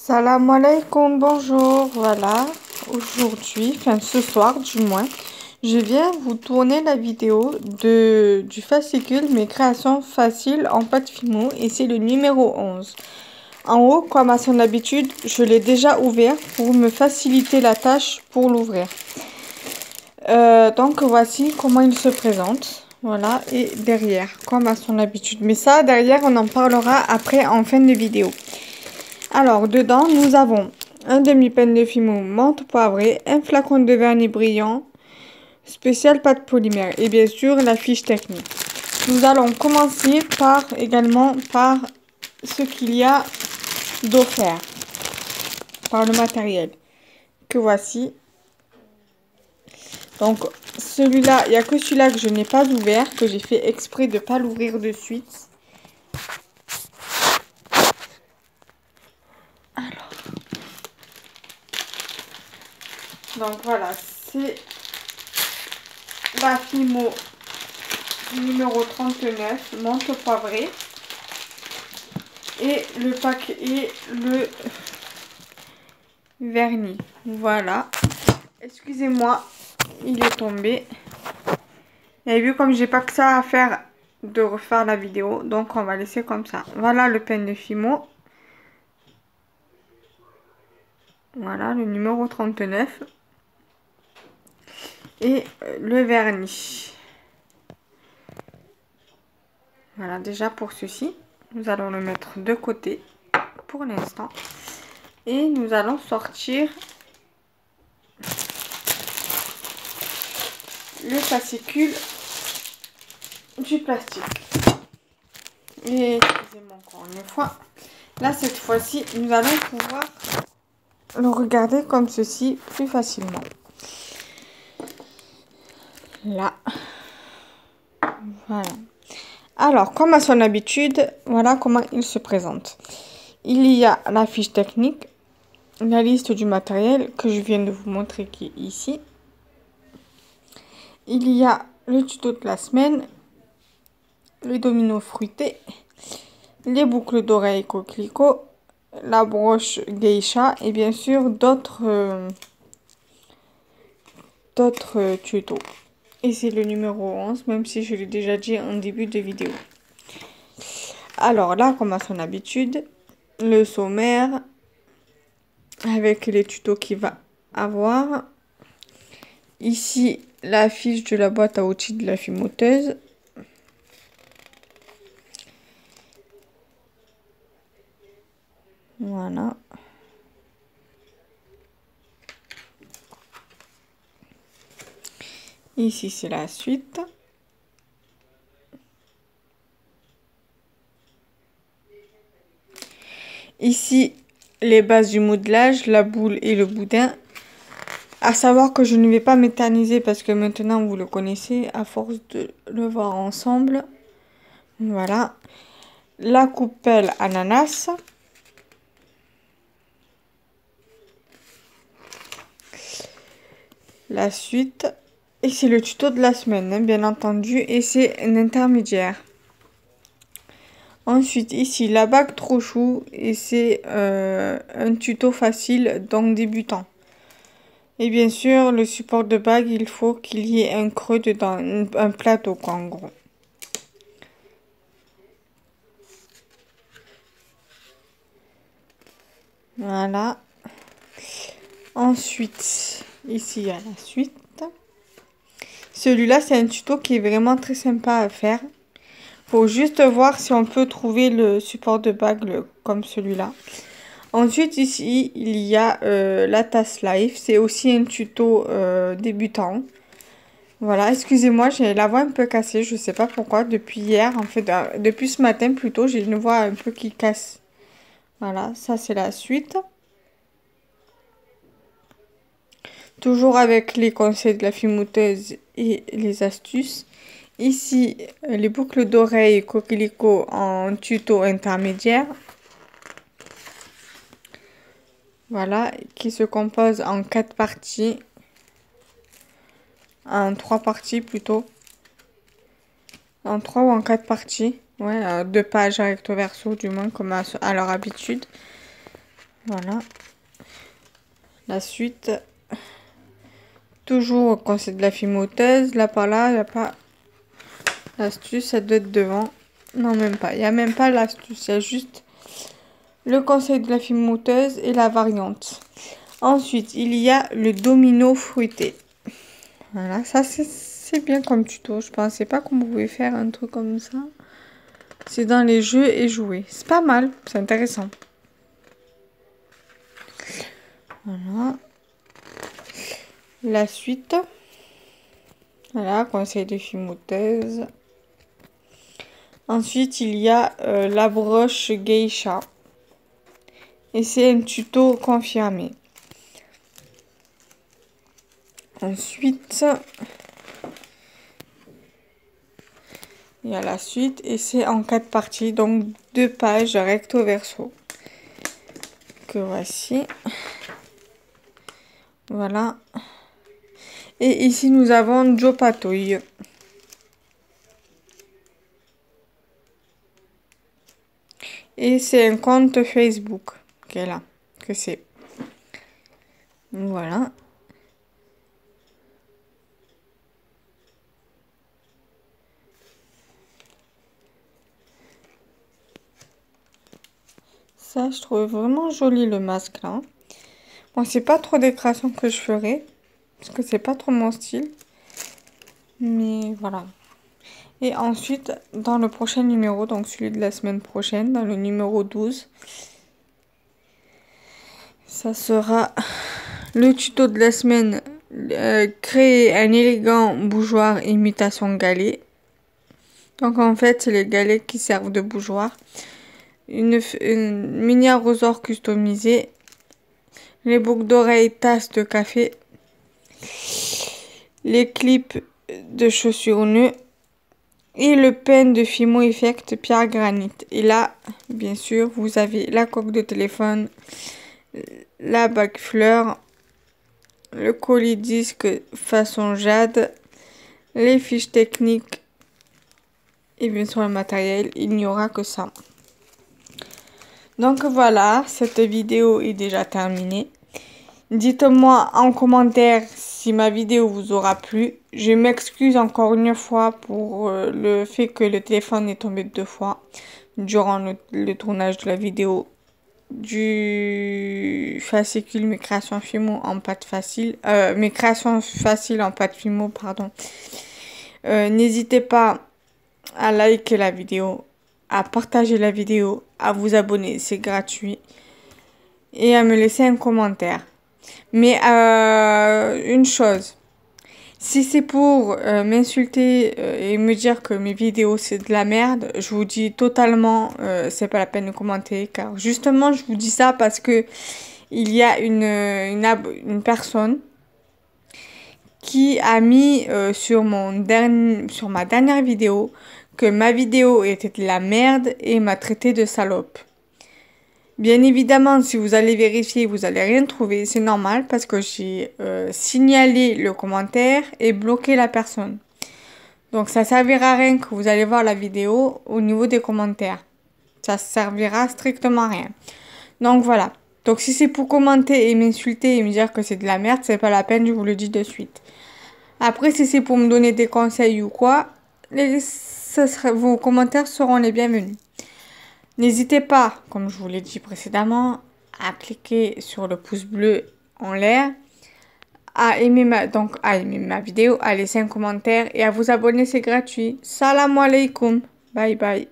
Salam alaikum, bonjour, voilà, aujourd'hui, enfin ce soir du moins, je viens vous tourner la vidéo du fascicule Mes créations faciles en pâte Fimo et c'est le numéro 11. En haut, comme à son habitude, je l'ai déjà ouvert pour me faciliter la tâche pour l'ouvrir. Donc voici comment il se présente, voilà, et derrière, comme à son habitude. Mais ça, derrière, on en parlera après en fin de vidéo. Alors, dedans, nous avons un demi-peigne de Fimo menthe poivrée, un flacon de vernis brillant, spécial pâte polymère et bien sûr la fiche technique. Nous allons commencer également par ce qu'il y a d'offert, par le matériel que voici. Donc, celui-là, il n'y a que celui-là que je n'ai pas ouvert, que j'ai fait exprès de ne pas l'ouvrir de suite. Donc voilà, c'est la Fimo numéro 39, menthe poivrée. Et le paquet et le vernis. Voilà. Excusez-moi, il est tombé. Et vu comme j'ai pas que ça à faire de refaire la vidéo, donc on va laisser comme ça. Voilà le peigne de Fimo. Voilà le numéro 39. Et le vernis. Voilà déjà pour ceci. Nous allons le mettre de côté pour l'instant. Et nous allons sortir le fascicule du plastique. Et excusez-moi encore une fois. Là, cette fois-ci, nous allons pouvoir le regarder comme ceci plus facilement. Là. Voilà. Alors, comme à son habitude, voilà comment il se présente. Il y a la fiche technique, la liste du matériel que je viens de vous montrer qui est ici. Il y a le tuto de la semaine, les dominos fruités, les boucles d'oreilles coquelicot, la broche geisha et bien sûr d'autres tutos. Et c'est le numéro 11, même si je l'ai déjà dit en début de vidéo. Alors là, comme à son habitude, le sommaire avec les tutos qu'il va avoir. Ici, la fiche de la boîte à outils de la fimoteuse. Voilà. Ici, c'est la suite. Ici, les bases du modelage, la boule et le boudin. À savoir que je ne vais pas m'éterniser parce que maintenant, vous le connaissez à force de le voir ensemble. Voilà. La coupelle ananas. La suite. Et c'est le tuto de la semaine, hein, bien entendu. Et c'est un intermédiaire. Ensuite, ici, la bague trop chou. Et c'est un tuto facile, donc débutant. Et bien sûr, le support de bague, il faut qu'il y ait un creux dedans, un plateau quoi, en gros. Voilà. Ensuite, ici, il y a la suite. Celui-là, c'est un tuto qui est vraiment très sympa à faire. Faut juste voir si on peut trouver le support de bague comme celui-là. Ensuite, ici, il y a la tasse live. C'est aussi un tuto débutant. Voilà, excusez-moi, j'ai la voix un peu cassée. Je sais pas pourquoi. Depuis hier, en fait, depuis ce matin plutôt, j'ai une voix un peu qui casse. Voilà, ça c'est la suite. Toujours avec les conseils de la fimoteuse et les astuces. Ici, les boucles d'oreilles coquelicot en tuto intermédiaire. Voilà, qui se compose en 4 parties. En 3 parties plutôt. En 3 ou en 4 parties. Ouais, 2 pages recto verso du moins comme à leur habitude. Voilà. La suite. Toujours quand c'est de la fimoteuse. Là, par là, il n'y a pas l'astuce. Ça doit être devant. Non, même pas. Il n'y a même pas l'astuce. Il y a juste le conseil de la fimoteuse et la variante. Ensuite, il y a le domino fruité. Voilà, ça c'est bien comme tuto. Je pensais pas qu'on pouvait faire un truc comme ça. C'est dans les jeux et jouer. C'est pas mal, c'est intéressant. Voilà. La suite. Voilà, conseil de fimoteuse. Ensuite, il y a la broche geisha. Et c'est un tuto confirmé. Ensuite, il y a la suite et c'est en 4 parties, donc 2 pages recto verso. Que voici. Voilà. Et ici, nous avons Joe Patouille. Et c'est un compte Facebook qu'elle a. Que c'est. Voilà. Ça, je trouve vraiment joli le masque là. Bon, c'est pas trop des créations que je ferai. Parce que c'est pas trop mon style. Mais voilà. Et ensuite, dans le prochain numéro, donc celui de la semaine prochaine, dans le numéro 12, ça sera le tuto de la semaine. Créer un élégant bougeoir imitation galet. Donc en fait, c'est les galets qui servent de bougeoir. Une mini arrosoir customisé. Les boucles d'oreilles, tasses de café. Les clips de chaussures nœuds. Et le pen de Fimo Effect pierre granit. Et là, bien sûr, vous avez la coque de téléphone, la bague fleur, le colis disque façon jade, les fiches techniques et bien sûr le matériel. Il n'y aura que ça. Donc voilà, cette vidéo est déjà terminée. Dites-moi en commentaire si ma vidéo vous aura plu. Je m'excuse encore une fois pour le fait que le téléphone est tombé 2 fois durant le tournage de la vidéo du fascicule mes créations Fimo en pâte facile. Mes créations faciles en pâte Fimo, pardon. N'hésitez pas à liker la vidéo, à partager la vidéo, à vous abonner, c'est gratuit. Et à me laisser un commentaire. Mais une chose, si c'est pour m'insulter et me dire que mes vidéos c'est de la merde, je vous dis totalement c'est pas la peine de commenter, car justement je vous dis ça parce que il y a une personne qui a mis sur ma dernière vidéo que ma vidéo était de la merde et m'a traité de salope. Bien évidemment, si vous allez vérifier, vous allez rien trouver. C'est normal parce que j'ai signalé le commentaire et bloqué la personne. Donc, ça servira à rien que vous allez voir la vidéo au niveau des commentaires. Ça servira strictement à rien. Donc, voilà. Donc, si c'est pour commenter et m'insulter et me dire que c'est de la merde, c'est pas la peine, je vous le dis de suite. Après, si c'est pour me donner des conseils ou quoi, vos commentaires seront les bienvenus. N'hésitez pas, comme je vous l'ai dit précédemment, à cliquer sur le pouce bleu en l'air, à aimer ma vidéo, à laisser un commentaire et à vous abonner, c'est gratuit. Salam alaikum. Bye bye.